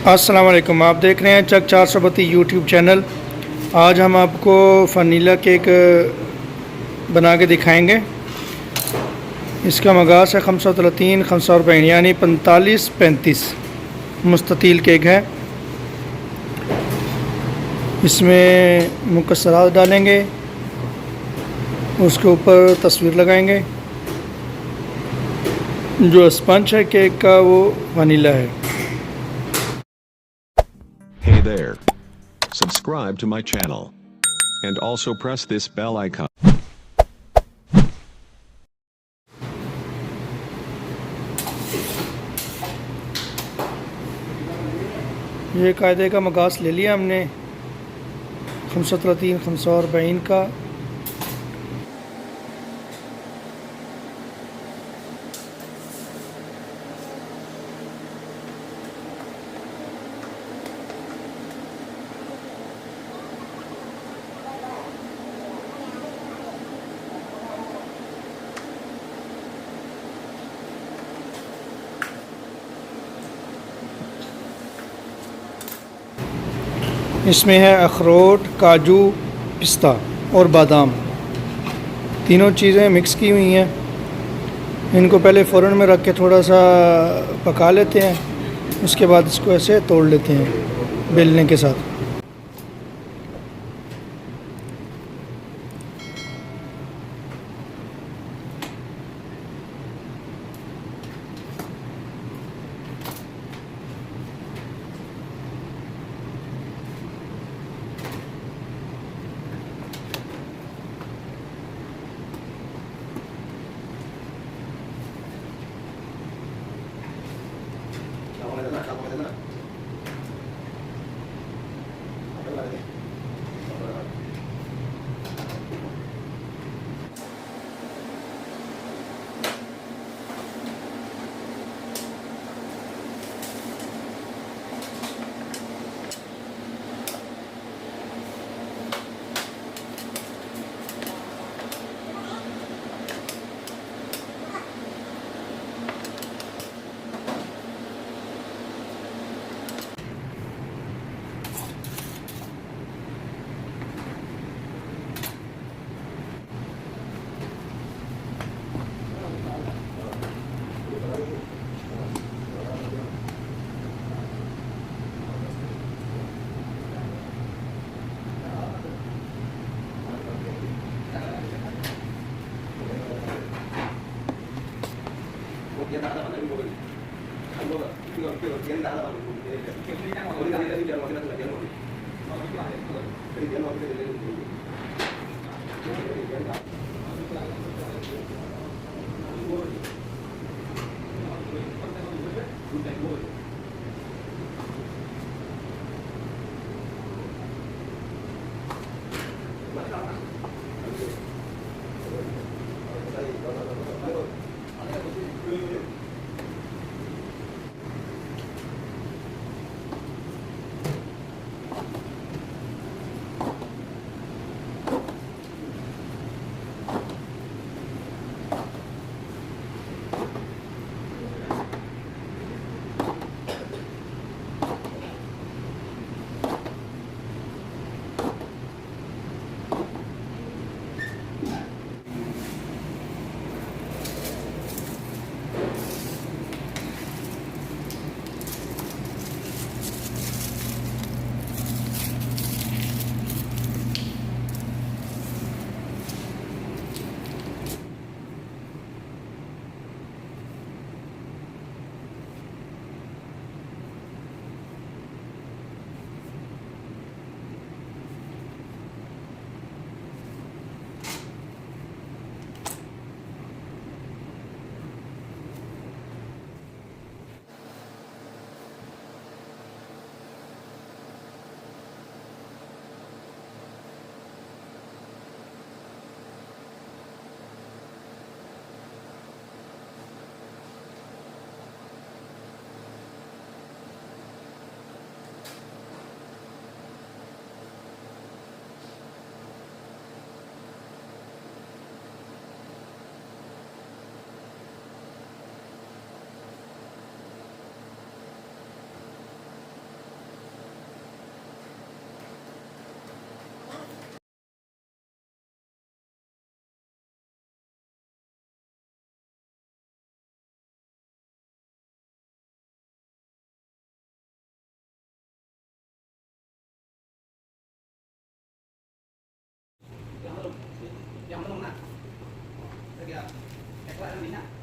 अस्सलाम वालेकुम। आप देख रहे हैं चक 432 यूट्यूब चैनल। आज हम आपको वनीला केक बना के दिखाएंगे। इसका मगास है 530 540 यानी 45-35 मुस्ततील केक है। इसमें मुकस्सरात डालेंगे, उसके ऊपर तस्वीर लगाएंगे। जो स्पंज है केक का वो वनीला है। Hey there. Subscribe to my channel. And also press this bell icon. ये कायदे का मगास ले लिया हमने 530 540 का। इसमें है अखरोट, काजू, पिस्ता और बादाम, तीनों चीज़ें मिक्स की हुई हैं। इनको पहले फ़ौरन में रख के थोड़ा सा पका लेते हैं, उसके बाद इसको ऐसे तोड़ लेते हैं बेलने के साथ। igual a mí, ¿no?